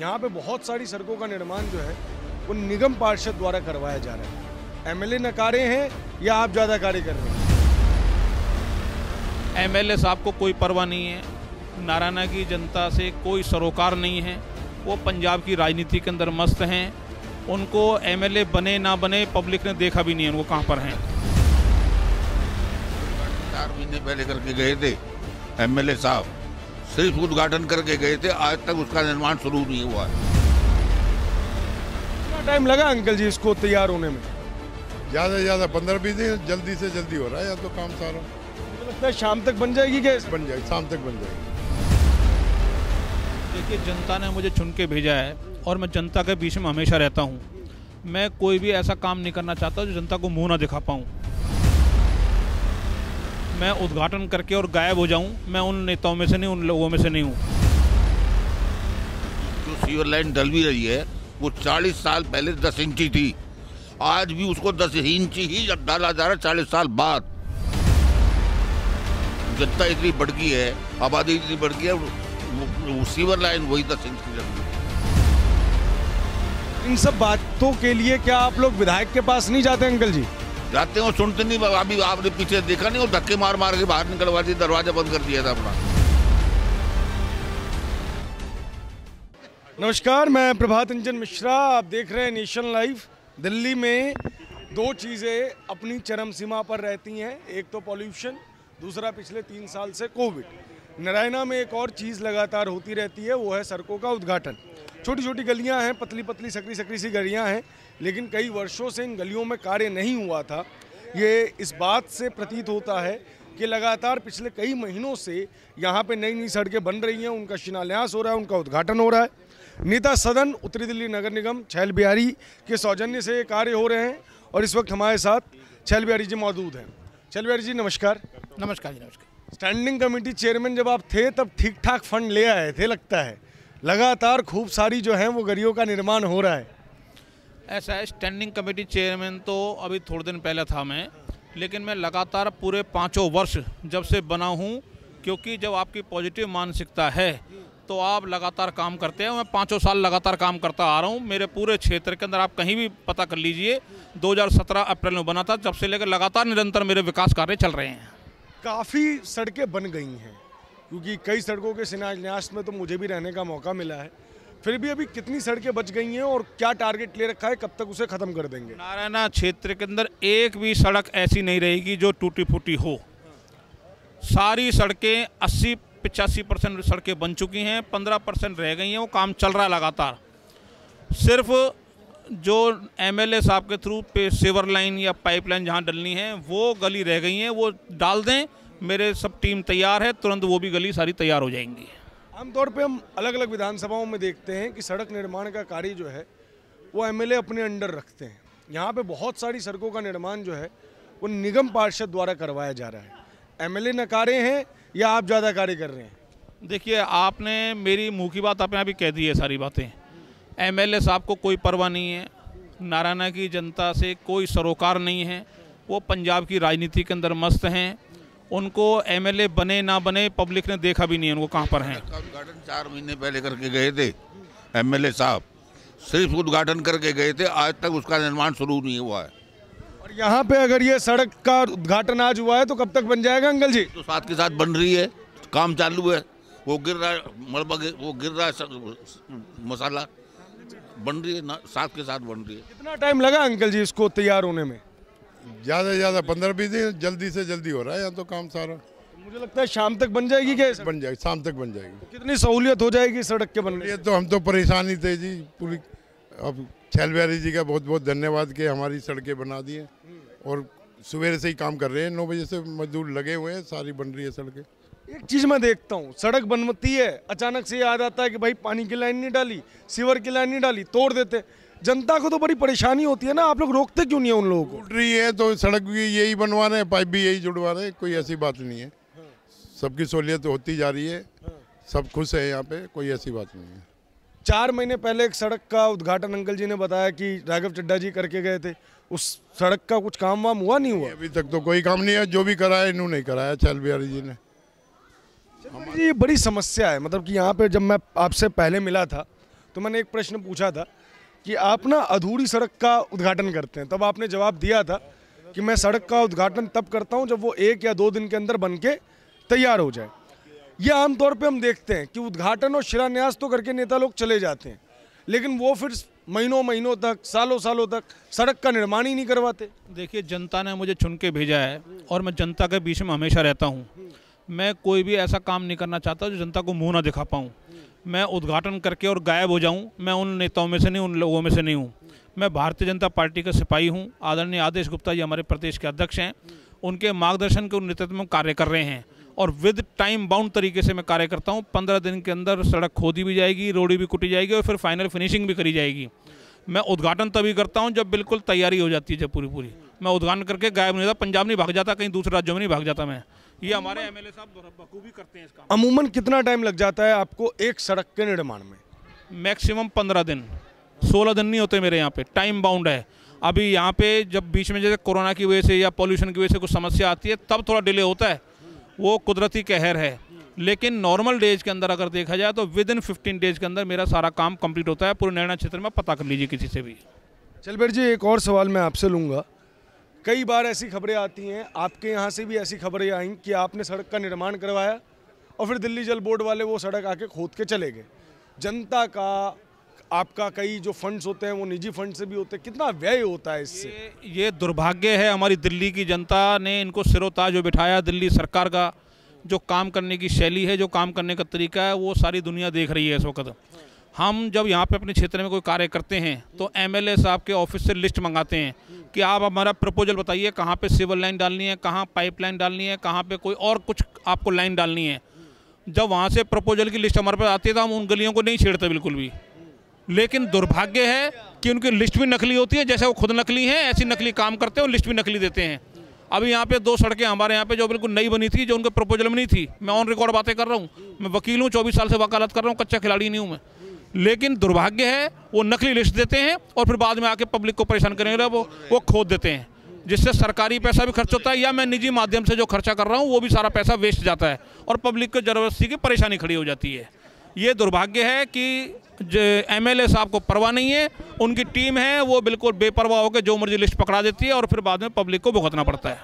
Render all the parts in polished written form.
यहाँ पे बहुत सारी सड़कों का निर्माण जो है वो निगम पार्षद द्वारा करवाया जा रहा है। एमएलए नकारे हैं या आप ज़्यादा कार्य कर रहे हैं? एमएलए साहब को कोई परवाह नहीं है, नारायणा की जनता से कोई सरोकार नहीं है। वो पंजाब की राजनीति के अंदर मस्त हैं। उनको एमएलए बने ना बने पब्लिक ने देखा भी नहीं है उनको कहाँ पर हैं। 4 महीने पहले करके गए थे एमएलए साहब, सिर्फ उद्घाटन करके गए थे, आज तक उसका निर्माण शुरू नहीं हुआ है। कितना टाइम लगा अंकल जी इसको तैयार होने में? ज़्यादा से ज़्यादा 15-20 दिन, जल्दी से जल्दी हो रहा है या तो काम सारा। मुझे लगता है शाम तक बन जाएगी क्या? बन जाएगी, शाम तक बन जाएगी। देखिए, जनता ने मुझे चुन के भेजा है और मैं जनता के बीच में हमेशा रहता हूँ। मैं कोई भी ऐसा काम नहीं करना चाहता जो जनता को मुंह ना दिखा पाऊँ। मैं उद्घाटन करके और गायब हो जाऊं, मैं उन नेताओं में से नहीं, उन लोगों में से नहीं हूं। जो सीवर लाइन डल भी रही है वो 40 साल पहले 10 इंची थी, आज भी उसको 10 इंची ही डाला जा रहा है 40 साल बाद। जनता इतनी बढ़ गई है, आबादी इतनी बढ़ गई है, वो सीवर लाइन वही 10 इंच की लगी। इन सब बातों के लिए क्या आप लोग विधायक के पास नहीं जाते अंकल जी? जाते हैं और सुनते नहीं। अभी आपने पीछे देखा नहीं, और धक्के मार मार के बाहर निकलवा दिया, दरवाजा बंद कर दिया था अपना। नमस्कार, मैं प्रभात रंजन मिश्रा, आप देख रहे हैं नेशन लाइव। दिल्ली में 2 चीज़ें अपनी चरम सीमा पर रहती हैं, एक तो पॉल्यूशन, दूसरा पिछले 3 साल से कोविड। नारायणा में एक और चीज़ लगातार होती रहती है, वो है सड़कों का उद्घाटन। छोटी छोटी गलियां हैं, पतली पतली सकरी सकरी सी गलियां हैं, लेकिन कई वर्षों से इन गलियों में कार्य नहीं हुआ था। ये इस बात से प्रतीत होता है कि लगातार पिछले कई महीनों से यहाँ पे नई नई सड़कें बन रही हैं, उनका शिलान्यास हो रहा है, उनका उद्घाटन हो रहा है। नेता सदन उत्तरी दिल्ली नगर निगम छैल बिहारी के सौजन्य से ये कार्य हो रहे हैं और इस वक्त हमारे साथ छैल बिहारी जी मौजूद हैं। छैल बिहारी जी नमस्कार। नमस्कार जी, नमस्कार। स्टैंडिंग कमेटी चेयरमैन जब आप थे तब ठीक ठाक फंड ले आए थे, लगता है लगातार खूब सारी जो है वो गलियों का निर्माण हो रहा है। ऐसा है, स्टैंडिंग कमेटी चेयरमैन तो अभी थोड़े दिन पहले था मैं, लेकिन मैं लगातार पूरे 5 वर्ष जब से बना हूँ, क्योंकि जब आपकी पॉजिटिव मानसिकता है तो आप लगातार काम करते हैं। मैं 5 साल लगातार काम करता आ रहा हूँ। मेरे पूरे क्षेत्र के अंदर आप कहीं भी पता कर लीजिए, 2017 अप्रैल में बना था, जब से लेकर लगातार निरंतर मेरे विकास कार्य चल रहे हैं। काफ़ी सड़कें बन गई हैं, क्योंकि कई सड़कों के शिलान्यास में तो मुझे भी रहने का मौका मिला है। फिर भी अभी कितनी सड़कें बच गई हैं और क्या टारगेट ले रखा है, कब तक उसे ख़त्म कर देंगे? नारायणा क्षेत्र के अंदर एक भी सड़क ऐसी नहीं रहेगी जो टूटी फूटी हो। सारी सड़कें 80-85% सड़कें बन चुकी हैं, 15% रह गई हैं, वो काम चल रहा है लगातार। सिर्फ जो एमएलए साहब के थ्रू पे सीवर लाइन या पाइपलाइन जहाँ डलनी है वो गली रह गई हैं, वो डाल दें, मेरे सब टीम तैयार है, तुरंत वो भी गली सारी तैयार हो जाएंगी। आमतौर पे हम अलग अलग विधानसभाओं में देखते हैं कि सड़क निर्माण का कार्य जो है वो एमएलए अपने अंडर रखते हैं। यहाँ पे बहुत सारी सड़कों का निर्माण जो है वो निगम पार्षद द्वारा करवाया जा रहा है। एमएलए नकारे हैं या आप ज़्यादा कार्य कर रहे हैं? देखिए, आपने मेरी मुँह की बात आपने अभी कह दी है सारी बातें। एमएलए साहब को कोई परवाह नहीं है, नारायणा की जनता से कोई सरोकार नहीं है। वो पंजाब की राजनीति के अंदर मस्त हैं। उनको एमएलए बने ना बने पब्लिक ने देखा भी नहीं है उनको कहाँ पर हैं। उद्घाटन 4 महीने पहले करके गए थे एमएलए साहब, सिर्फ उद्घाटन करके गए थे, आज तक उसका निर्माण शुरू नहीं हुआ है। और यहाँ पे अगर ये सड़क का उद्घाटन आज हुआ है तो कब तक बन जाएगा अंकल जी? तो साथ के साथ बन रही है, काम चालू है, वो गिर रहा है मलबा, वो गिर रहा है मसाला, बन रही है, साथ के साथ बन रही है। कितना टाइम लगा अंकल जी इसको तैयार होने में? ज़्यादा से ज़्यादा 15-20 दिन, जल्दी से जल्दी हो रहा है या तो काम सारा। मुझे लगता है शाम तक बन जाएगी क्या? बन जाएगी, शाम तक बन जाएगी। कितनी सहूलियत हो जाएगी सड़क के बनने ये तो हम तो परेशान ही थे जी पूरी। अब छैल बिहारी जी का बहुत बहुत धन्यवाद कि हमारी सड़कें बना दी हैं, और सवेरे से ही काम कर रहे हैं, 9 बजे से मजदूर लगे हुए हैं, सारी बन रही है सड़कें। एक चीज़ मैं देखता हूँ, सड़क बनती है, अचानक से याद आता है कि भाई पानी की लाइन नहीं डाली, सीवर की लाइन नहीं डाली, तोड़ देते। जनता को तो बड़ी परेशानी होती है ना, आप लोग रोकते क्यों नहीं है उन लोगों को? टूट रही है तो सड़क भी यही बनवा रहे हैं, पाइप भी यही जुड़वा रहे हैं, कोई ऐसी बात नहीं है। सबकी सहूलियत होती जा रही है, सब खुश है यहाँ पे, कोई ऐसी बात नहीं है। 4 महीने पहले एक सड़क का उद्घाटन अंकल जी ने बताया कि राघव चड्ढा जी करके गए थे, उस सड़क का कुछ काम वाम हुआ नहीं हुआ? अभी तक तो कोई काम नहीं है, जो भी कराया इन्होंने नहीं कराया छैल बिहारी जी ने। ये बड़ी समस्या है, मतलब कि यहाँ पे जब मैं आपसे पहले मिला था तो मैंने एक प्रश्न पूछा था कि आप ना अधूरी सड़क का उद्घाटन करते हैं, तब आपने जवाब दिया था कि मैं सड़क का उद्घाटन तब करता हूं जब वो 1 या 2 दिन के अंदर बन के तैयार हो जाए। ये आमतौर पे हम देखते हैं कि उद्घाटन और शिलान्यास तो करके नेता लोग चले जाते हैं, लेकिन वो फिर महीनों महीनों तक, सालों सालों तक सड़क का निर्माण ही नहीं करवाते। देखिए, जनता ने मुझे चुन के भेजा है और मैं जनता के बीच में हमेशा रहता हूँ। मैं कोई भी ऐसा काम नहीं करना चाहता जो जनता को मुंह ना दिखा पाऊँ। मैं उद्घाटन करके और गायब हो जाऊँ, मैं उन नेताओं में से नहीं, उन लोगों में से नहीं हूँ। मैं भारतीय जनता पार्टी का सिपाही हूँ। आदरणीय आदेश गुप्ता जी हमारे प्रदेश के अध्यक्ष हैं, उनके मार्गदर्शन के नेतृत्व में कार्य कर रहे हैं और विद टाइम बाउंड तरीके से मैं कार्य करता हूँ। 15 दिन के अंदर सड़क खोदी भी जाएगी, रोडी भी कुटी जाएगी और फिर फाइनल फिनिशिंग भी करी जाएगी। मैं उद्घाटन तभी करता हूँ जब बिल्कुल तैयारी हो जाती है, जब पूरी मैं उद्घाटन करके गायब नहीं होता, पंजाब नहीं भाग जाता, कहीं दूसरे राज्यों में नहीं भाग जाता मैं। ये हमारे एमएलए साहब बखूबी करते हैं इस काम। अमूमन कितना टाइम लग जाता है आपको एक सड़क के निर्माण में? मैक्सिमम 15 दिन, 16 दिन नहीं होते मेरे यहाँ पे, टाइम बाउंड है। अभी यहाँ पे जब बीच में जैसे कोरोना की वजह से या पॉल्यूशन की वजह से कुछ समस्या आती है तब थोड़ा डिले होता है, वो कुदरती कहर है। लेकिन नॉर्मल डेज के अंदर अगर देखा जाए तो विद इन 15 डेज के अंदर मेरा सारा काम कंप्लीट होता है। पूरे नैना क्षेत्र में पता कर लीजिए किसी से भी। चलबेर जी, एक और सवाल मैं आपसे लूँगा। कई बार ऐसी खबरें आती हैं, आपके यहाँ से भी ऐसी खबरें आई कि आपने सड़क का निर्माण करवाया और फिर दिल्ली जल बोर्ड वाले वो सड़क आके खोद के चले गए। जनता का, आपका कई जो फंड्स होते हैं वो निजी फंड से भी होते हैं, कितना व्यय होता है इससे? ये दुर्भाग्य है हमारी दिल्ली की जनता ने इनको सिरोताज जो बिठाया। दिल्ली सरकार का जो काम करने की शैली है, जो काम करने का तरीका है, वो सारी दुनिया देख रही है इस वक्त। हम जब यहाँ पे अपने क्षेत्र में कोई कार्य करते हैं तो एमएलए साहब के ऑफिस से लिस्ट मंगाते हैं कि आप हमारा प्रपोजल बताइए, कहाँ पे सिविल लाइन डालनी है, कहाँ पाइपलाइन डालनी है, कहाँ पे कोई और कुछ आपको लाइन डालनी है। जब वहाँ से प्रपोजल की लिस्ट हमारे पास आती है तो हम उन गलियों को नहीं छेड़ते बिल्कुल भी। लेकिन दुर्भाग्य है कि उनकी लिस्ट भी नकली होती है, जैसे वो खुद नकली हैं ऐसी नकली काम करते हैं और लिस्ट भी नकली देते हैं। अभी यहाँ पे 2 सड़कें हमारे यहाँ पे जो बिल्कुल नई बनी थी, जो उनके प्रपोजल में नहीं थी, मैं ऑन रिकॉर्ड बातें कर रहा हूँ, मैं वकील हूँ, 24 साल से वकालत कर रहा हूँ, कच्चा खिलाड़ी नहीं हूँ मैं। लेकिन दुर्भाग्य है वो नकली लिस्ट देते हैं और फिर बाद में आके पब्लिक को परेशान करेंगे वो खोद देते हैं, जिससे सरकारी पैसा भी खर्च होता है या मैं निजी माध्यम से जो खर्चा कर रहा हूँ वो भी सारा पैसा वेस्ट जाता है और पब्लिक को जबरदस्ती की परेशानी खड़ी हो जाती है। ये दुर्भाग्य है कि एमएलए साहब को परवाह नहीं है, उनकी टीम है वो बिल्कुल बेपरवाह होकर जो मर्जी लिस्ट पकड़ा देती है और फिर बाद में पब्लिक को भुगतना पड़ता है।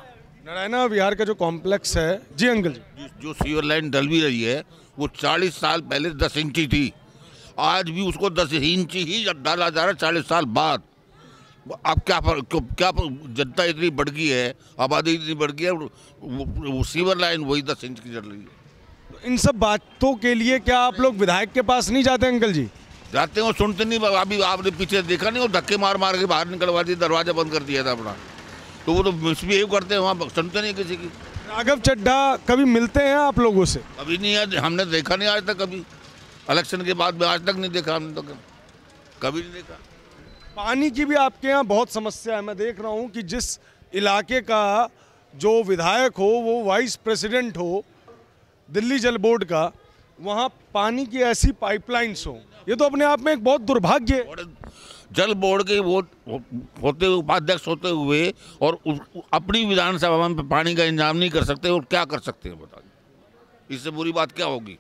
नारायणा विहार का जो कॉम्प्लेक्स है, जी अंकल जी, जो सीवर लाइन डल भी रही है वो 40 साल पहले 10 इंची थी, आज भी उसको 10 इंची ही डाला जा रहा है 40 साल बाद। अब क्या जनता इतनी बढ़ गई है, आबादी इतनी बढ़ गई है, वो सीवर लाइन वही 10 इंच की चल रही है। इन सब बातों के लिए क्या आप लोग विधायक के पास नहीं जाते अंकल जी? जाते हो, सुनते नहीं। अभी आपने पीछे देखा नहीं, वो धक्के मार मार के बाहर निकलवा दिया, दरवाजा बंद कर दिया था अपना, तो वो तो मिसबिहेव करते हैं वहाँ, सुनते नहीं किसी की। राघव चड्ढा कभी मिलते हैं आप लोगों से? अभी नहीं, हमने देखा नहीं आज तक, कभी इलेक्शन के बाद में आज तक नहीं देखा हमने, तो कभी नहीं देखा। पानी की भी आपके यहाँ बहुत समस्या है। मैं देख रहा हूँ कि जिस इलाके का जो विधायक हो वो वाइस प्रेसिडेंट हो दिल्ली जल बोर्ड का, वहाँ पानी की ऐसी पाइपलाइंस हो, ये तो अपने आप में एक बहुत दुर्भाग्य है। जल बोर्ड के वो होते हुए, उपाध्यक्ष होते हुए और अपनी विधानसभा में पानी का इंतजाम नहीं कर सकते और क्या कर सकते हैं बताइए, इससे बुरी बात क्या होगी?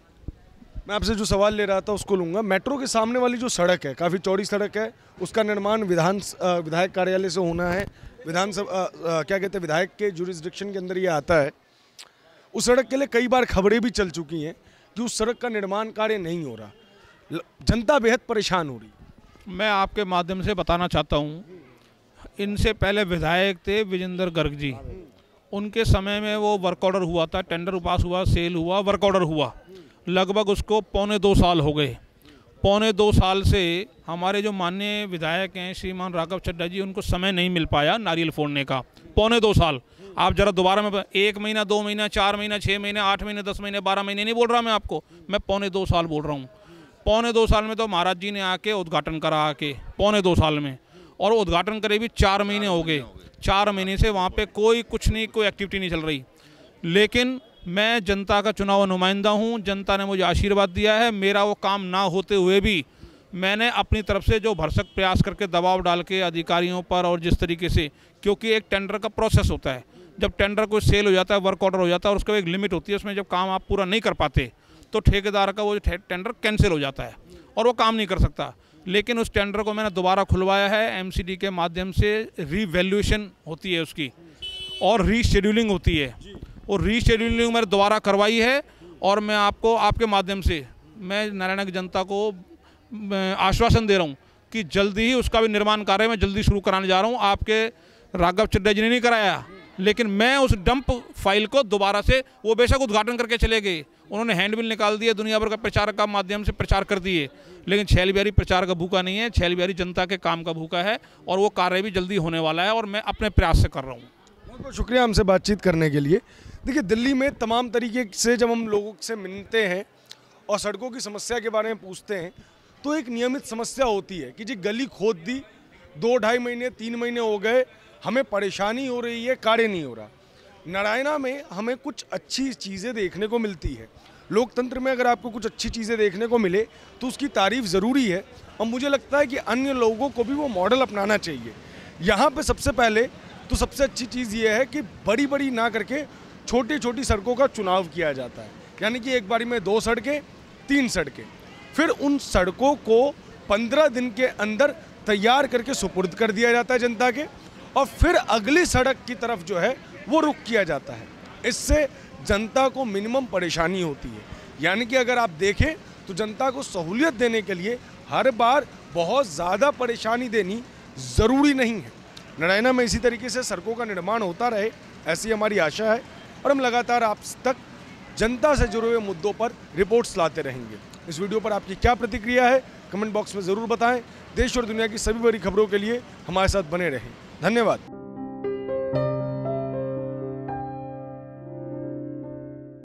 मैं आपसे जो सवाल ले रहा था उसको लूँगा। मेट्रो के सामने वाली जो सड़क है, काफ़ी चौड़ी सड़क है, उसका निर्माण विधायक कार्यालय से होना है, विधानसभा क्या कहते हैं, विधायक के जुरिस्डिक्शन के अंदर ये आता है। उस सड़क के लिए कई बार खबरें भी चल चुकी हैं कि उस सड़क का निर्माण कार्य नहीं हो रहा, जनता बेहद परेशान हो रही। मैं आपके माध्यम से बताना चाहता हूँ, इनसे पहले विधायक थे विजेंद्र गर्ग जी, उनके समय में वो वर्क ऑर्डर हुआ था, टेंडर पास हुआ, सेल हुआ, वर्क ऑर्डर हुआ, लगभग उसको 2.25 साल हो गए। 2.25 साल से हमारे जो माननीय विधायक हैं श्रीमान राघव चड्ढा जी, उनको समय नहीं मिल पाया नारियल फोड़ने का। 2.25 साल, आप जरा दोबारा में 1 महीना, 2 महीना, 4 महीना, 6 महीने, 8 महीने, 10 महीने, 12 महीने नहीं बोल रहा मैं आपको, मैं 2.25 साल बोल रहा हूँ। 2.25 साल में तो महाराज जी ने आके उद्घाटन करा, आके 2.25 साल में, और उद्घाटन करे भी 4 महीने हो गए। 4 महीने से वहाँ पे कोई कुछ नहीं, कोई एक्टिविटी नहीं चल रही। लेकिन मैं जनता का चुनाव नुमाइंदा हूँ, जनता ने मुझे आशीर्वाद दिया है। मेरा वो काम ना होते हुए भी मैंने अपनी तरफ से जो भरसक प्रयास करके दबाव डाल के अधिकारियों पर, और जिस तरीके से, क्योंकि एक टेंडर का प्रोसेस होता है, जब टेंडर कोई सेल हो जाता है, वर्क ऑर्डर हो जाता है, और उसका एक लिमिट होती है, उसमें जब काम आप पूरा नहीं कर पाते तो ठेकेदार का वो टेंडर कैंसिल हो जाता है और वो काम नहीं कर सकता। लेकिन उस टेंडर को मैंने दोबारा खुलवाया है, एमसीडी के माध्यम से रीवैल्यूएशन होती है उसकी और रीशेड्यूलिंग होती है, और रीशेड्यूलिंग मैंने दोबारा करवाई है। और मैं आपको आपके माध्यम से मैं नारायण की जनता को आश्वासन दे रहा हूँ कि जल्दी ही उसका भी निर्माण कार्य मैं जल्दी शुरू कराने जा रहा हूँ। आपके राघव चड्डा जी ने नहीं कराया, लेकिन मैं उस डंप फाइल को दोबारा से, वो बेशक उद्घाटन करके चले गए, उन्होंने हैंडबिल निकाल दिए, दुनिया भर का प्रचार का माध्यम से प्रचार कर दिए, लेकिन छैल बिहारी प्रचार का भूखा नहीं है, छैल बिहारी जनता के काम का भूखा है, और वो कार्य भी जल्दी होने वाला है और मैं अपने प्रयास से कर रहा हूँ। बहुत बहुत शुक्रिया हमसे बातचीत करने के लिए। देखिए, दिल्ली में तमाम तरीके से जब हम लोगों से मिलते हैं और सड़कों की समस्या के बारे में पूछते हैं, तो एक नियमित समस्या होती है कि जी गली खोद दी, 2-2.5 महीने 3 महीने हो गए, हमें परेशानी हो रही है, कार्य नहीं हो रहा। नारायणा में हमें कुछ अच्छी चीज़ें देखने को मिलती है। लोकतंत्र में अगर आपको कुछ अच्छी चीज़ें देखने को मिले तो उसकी तारीफ ज़रूरी है, और मुझे लगता है कि अन्य लोगों को भी वो मॉडल अपनाना चाहिए। यहाँ पे सबसे पहले तो सबसे अच्छी चीज़ ये है कि बड़ी बड़ी ना करके छोटी छोटी सड़कों का चुनाव किया जाता है, यानी कि एक बारी में 2 सड़कें 3 सड़कें, फिर उन सड़कों को 15 दिन के अंदर तैयार करके सुपुर्द कर दिया जाता है जनता के, और फिर अगली सड़क की तरफ जो है वो रुख किया जाता है। इससे जनता को मिनिमम परेशानी होती है, यानी कि अगर आप देखें तो जनता को सहूलियत देने के लिए हर बार बहुत ज़्यादा परेशानी देनी ज़रूरी नहीं है। नारायणा में इसी तरीके से सड़कों का निर्माण होता रहे, ऐसी हमारी आशा है, और हम लगातार आप तक जनता से जुड़े हुए मुद्दों पर रिपोर्ट्स लाते रहेंगे। इस वीडियो पर आपकी क्या प्रतिक्रिया है कमेंट बॉक्स में ज़रूर बताएं। देश और दुनिया की सभी बड़ी खबरों के लिए हमारे साथ बने रहें। धन्यवाद।